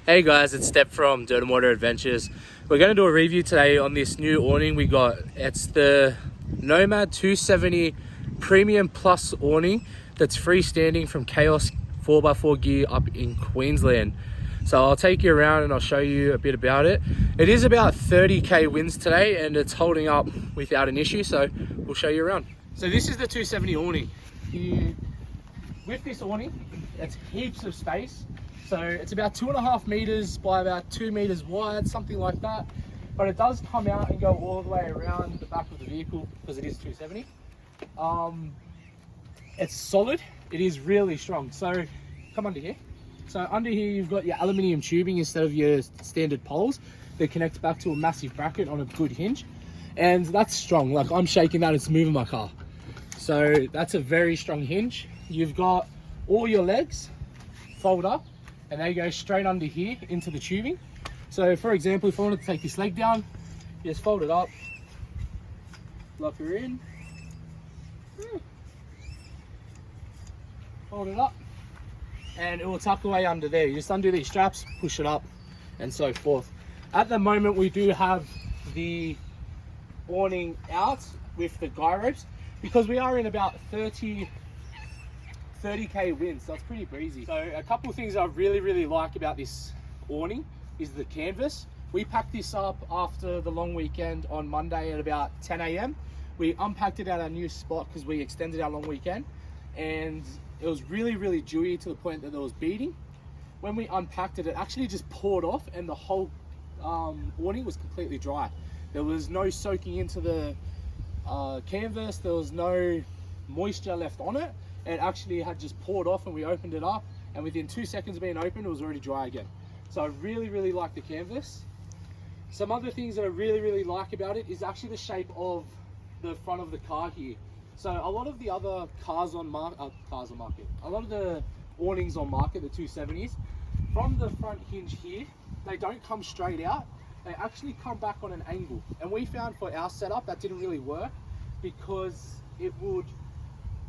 Hey guys, it's Step from Dirt and Water Adventures. We're going to do a review today on this new awning we got. It's the Nomad 270 Premium Plus awning that's freestanding from CAOS 4x4 gear up in Queensland. So I'll take you around and I'll show you a bit about it. It is about 30k winds today and it's holding up without an issue, so we'll show you around. So this is the 270 awning. With this awning, it's heaps of space. So it's about 2.5 meters by about 2 meters wide, something like that. But it does come out and go all the way around the back of the vehicle because it is 270. It's solid. It is really strong. So come under here. So under here, you've got your aluminium tubing instead of your standard poles that connects back to a massive bracket on a good hinge. And that's strong. Like, I'm shaking that, it's moving my car. So that's a very strong hinge. You've got all your legs fold up and they go straight under here into the tubing. So for example, if I wanted to take this leg down, you just fold it up, lock her in, fold it up, and it will tuck away under there. You just undo these straps, push it up, and so forth. At the moment, we do have the awning out with the guy ropes because we are in about 30k wind, so it's pretty breezy. So a couple of things I really like about this awning is the canvas. We packed this up after the long weekend on Monday at about 10 a.m. We unpacked it at our new spot because we extended our long weekend, and it was really dewy to the point that there was beading. When we unpacked it, it actually just poured off and the whole awning was completely dry. There was no soaking into the canvas, there was no moisture left on it. It actually had just poured off, and we opened it up, and within 2 seconds of being opened, it was already dry again. So I really like the canvas. Some other things that I really like about it is actually the shape of the front of the car here. So a lot of the other cars on market, a lot of the awnings on market, the 270s, from the front hinge here, they don't come straight out. They actually come back on an angle. And we found for our setup that didn't really work because it would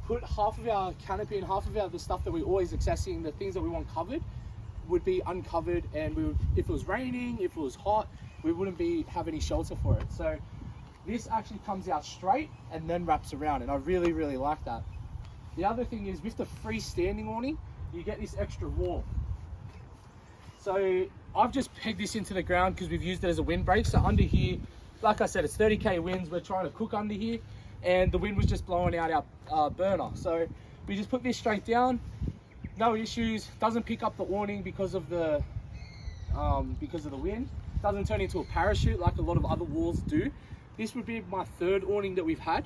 put half of our canopy and half of the stuff that we're always accessing, the things that we want covered, would be uncovered, and we would, if it was raining, if it was hot, we wouldn't have any shelter for it. So this actually comes out straight and then wraps around, and I really like that. The other thing is with the freestanding awning, you get this extra wall. So I've just pegged this into the ground because we've used it as a windbreak. So under here, like I said, it's 30k winds. We're trying to cook under here, and the wind was just blowing out our burner. So we just put this straight down, no issues. Doesn't pick up the awning because of the wind. Doesn't turn into a parachute like a lot of other walls do. This would be my third awning that we've had,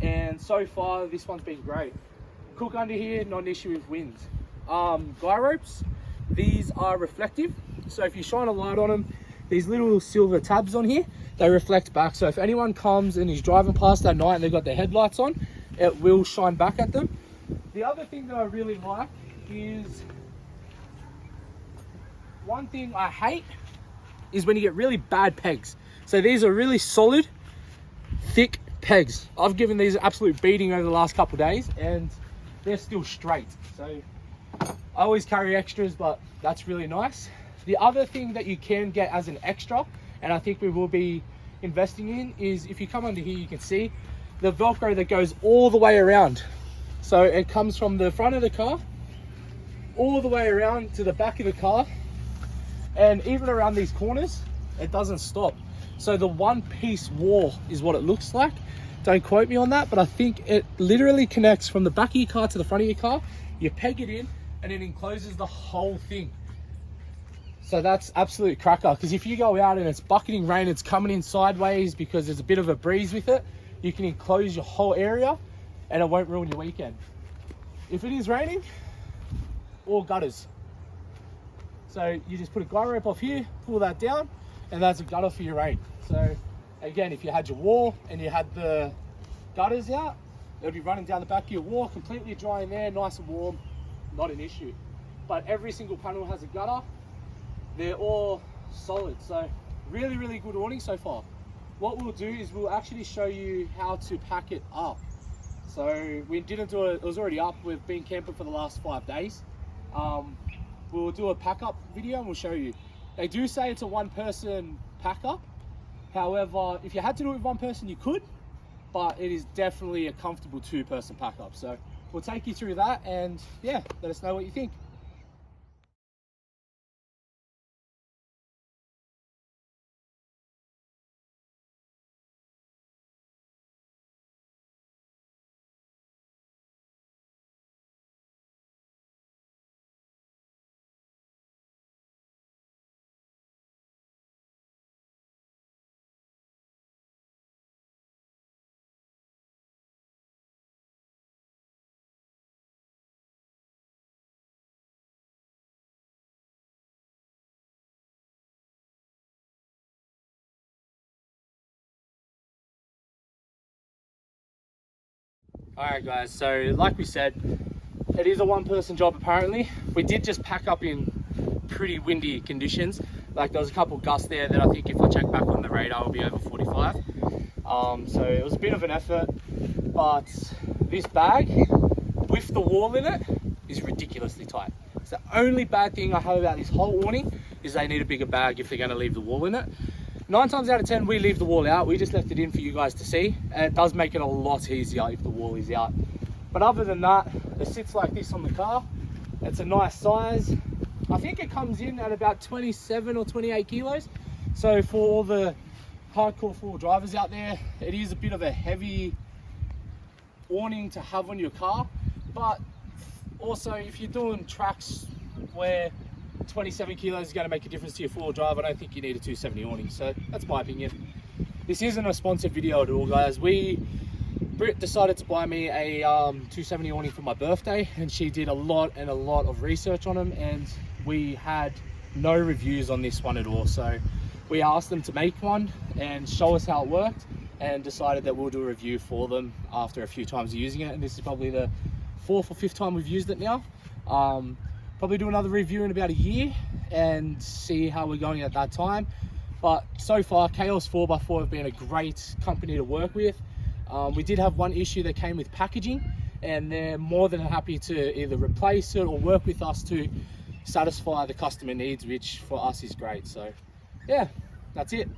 and so far this one's been great. Cook under here, not an issue with wind. Guy ropes, these are reflective, so if you shine a light on them, these little silver tabs on here, they reflect back. So if anyone comes and is driving past at night and they've got their headlights on, it will shine back at them. The other thing that I really like is, one thing I hate is when you get really bad pegs. So these are really solid, thick pegs. I've given these an absolute beating over the last couple of days and they're still straight. So I always carry extras, but that's really nice. The other thing that you can get as an extra, and I think we will be investing in, is if you come under here, you can see the Velcro that goes all the way around. So it comes from the front of the car all the way around to the back of the car, and even around these corners, it doesn't stop. So the one-piece wall is what it looks like. Don't quote me on that, but I think it literally connects from the back of your car to the front of your car. You peg it in and it encloses the whole thing. So that's absolute cracker, because if you go out and it's bucketing rain, it's coming in sideways because there's a bit of a breeze with it, you can enclose your whole area and it won't ruin your weekend. If it is raining, or gutters. So you just put a guy rope off here, pull that down, and that's a gutter for your rain. So again, if you had your wall and you had the gutters out, it'll be running down the back of your wall, completely dry in there, nice and warm, not an issue. But every single panel has a gutter. They're all solid. So really good awning so far. What we'll do is we'll actually show you how to pack it up. So we didn't do it, it was already up. We've been camping for the last 5 days. we'll do a pack up video and we'll show you. They do say it's a 1-person pack up. However, if you had to do it with 1 person, you could, but it is definitely a comfortable 2-person pack up. So we'll take you through that, and yeah, let us know what you think. Alright guys, so like we said, it is a 1-person job apparently. We did just pack up in pretty windy conditions. Like there was a couple gusts there that I think if I check back on the radar will be over 45. So it was a bit of an effort, but this bag with the wall in it is ridiculously tight. It's the only bad thing I have about this whole awning is they need a bigger bag if they're going to leave the wall in it. 9 times out of 10 we leave the wall out. We just left it in for you guys to see, and it does make it a lot easier if the wall is out. But other than that, it sits like this on the car. It's a nice size. I think it comes in at about 27 or 28 kilos. So for all the hardcore four drivers out there, it is a bit of a heavy awning to have on your car. But also if you're doing tracks where 27 kilos is going to make a difference to your 4-wheel drive, I don't think you need a 270 awning. So that's my opinion. This isn't a sponsored video at all, guys. Britt decided to buy me a 270 awning for my birthday, and she did a lot of research on them, and we had no reviews on this one at all. So we asked them to make one and show us how it worked, and decided that we'll do a review for them after a few times of using it. And this is probably the 4th or 5th time we've used it now. Probably do another review in about a year and see how we're going at that time. But so far, CAOS 4x4 have been a great company to work with. We did have one issue that came with packaging, and they're more than happy to either replace it or work with us to satisfy the customer needs, which for us is great. So yeah, that's it.